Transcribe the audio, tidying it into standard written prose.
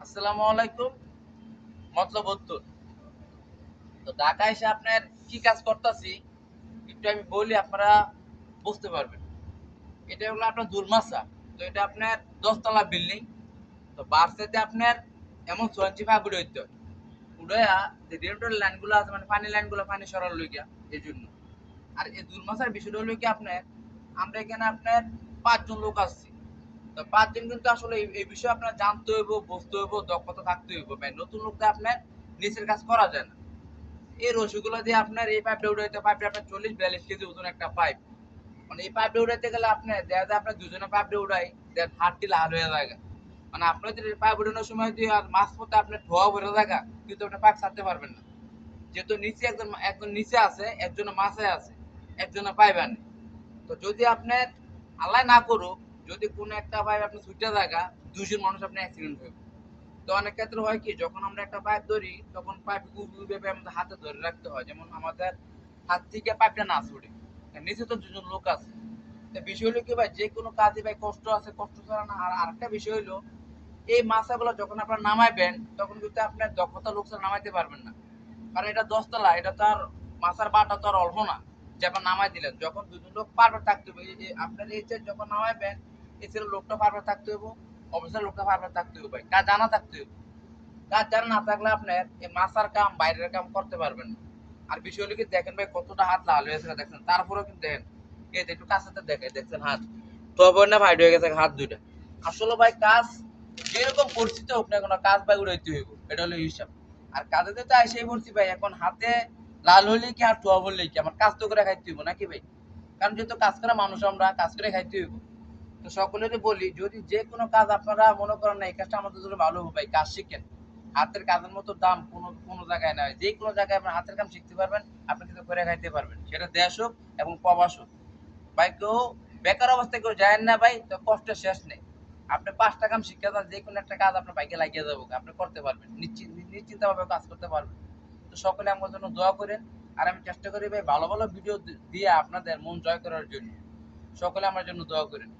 আসসালামু আলাইকুম। মতলব উত্তর। তো ঢাকায় এসে আপনার কি কাজ করতেছি একটু আমি বলি, আপনারা বুঝতে পারবেন। এটা হলো আপনার দুলমাসা। তো এটা আপনার 10 তলা বিল্ডিং। তো বার্সেতে আপনার এমন 25 ফুট হইতে হয়। উড়াইয়া যে রেলটোর লাইনগুলো আছে, মানে পানি লাইনগুলো পানি সরার লইগা এই জন্য। আর এই দুলমাসার বিষয়টা হলো কি আপনার, আমরা এখানে আপনার 5 জন লোক আসছি। তো 5 জন কিন্তু আসলে এই বিষয়ে আপনার জানতে হইব, বুঝতে হইব, দক্ষতা থাকতে হইব। ভাই নতুন লোকদের আপনার নিচের কাজ করা যায় না। এই রশিগুলো দিয়ে আপনার এই পাইপটা উঠাইতে, পাইপটা আপনার 40-42 কেজি ওজন একটা পাইপ। মানে এই পাইপটা উঠাইতে গেলে আপনার দেখা যায় আপনার দুজনে পাইপটা উঠাই দেন হাতটি লাল হয়ে যায়। মানে আপনার যদি পাইপ উঠানোর সময় যদি আর মাছ পথে আপনার ধোয়া ভরে থাকা, কিন্তু আপনি পাইপ ছাড়তে পারবেন না। যেহেতু নিচে একজন একজন নিচে আছে, একজন মাছে আছে, একজনে পাইপ আনে। তো যদি আপনার আল্লাহ না করুক, যদি কোনো একটা পাইপ আপনি ছুটে থাকা, 2 জন মানুষ আপনার অ্যাক্সিডেন্ট হইবে। তো অনেক ক্ষেত্রে হয় কি, যখন আমরা একটা পাইপ ধরি তখন পাইপ ভাবে আমাদের হাতে ধরে রাখতে হয়, যেমন আমাদের হাত থেকে পাইপটা না ছুটে। নিচে তো 2 জন লোক আছে। তো বিষয় হলো কি ভাই, যে কোনো কাজে ভাই কষ্ট আছে, কষ্ট ছাড়া না। আর আরেকটা বিষয় হলো, এই মাছাগুলো যখন আপনার নামাইবেন তখন কিন্তু আপনার দক্ষতা লোক ছাড়া নামাইতে পারবেন না। কারণ এটা 10 তলা, এটা তো আর মাছার বাটা তো আর অল্প না যে আপনার নামাই দিলেন। যখন 2 জন লোক পারফেক্ট থাকতে হবে, এই যে আপনার এই যে যখন নামাইবেন, এই ছেলে লোকটা পারফেক্ট থাকতে হবে, অবশ্যই লোকটা পারফেক্ট থাকতে হবে ভাই, কাজ জানা থাকতে হবে। কাজ জানা না থাকলে আপনার এই মাছার কাম বাইরের কাম করতে পারবেন না। আর বিষয় হলো কি, দেখেন ভাই কতটা হাত লাল হয়েছে দেখছেন, তারপরেও কিন্তু দেখেন এই যে একটু কাছে দেখে দেখছেন হাত তো না ভাই হয়ে গেছে হাত দুইটা। আসলে ভাই কাজ যেরকম পরিস্থিতি হোক না কোনো, কাজ ভাই উড়াইতে হইব, এটা হলো হিসাব। আর কাজে তো এসেই বলছি ভাই, এখন হাতে লাল হলে কি আর টোয়া বললে কি, আমার কাজ তো করে খাইতে হইব নাকি ভাই? কারণ যেহেতু কাজ করা মানুষ, আমরা কাজ করে খাইতে হইব। তো সকলেরই বলি, যদি যে কোনো কাজ আপনারা মনে করেন না এই কাজটা আমাদের জন্য ভালো হবে, ভাই কাজ শিখেন। হাতের কাজের মতো দাম কোনো কোনো জায়গায় নাই। যে কোনো জায়গায় আপনার হাতের কাজ শিখতে পারবেন, আপনি কিন্তু করে খাইতে পারবেন, সেটা দেশ হোক এবং প্রবাস হোক। ভাই কেউ বেকার অবস্থায় কেউ যায় না ভাই, তো কষ্টের শেষ নেই। আপনি 5 টাকা শিক্ষা দেন, যে কোনো একটা কাজ আপনার বাইকে লাগিয়ে যাবো, আপনি করতে পারবেন, নিশ্চিন্ত ভাবে কাজ করতে পারবেন। তো সকলে আমার জন্য দোয়া করেন। আর আমি চেষ্টা করি ভাই ভালো ভালো ভিডিও দিয়ে আপনাদের মন জয় করার জন্য। সকলে আমার জন্য দোয়া করেন।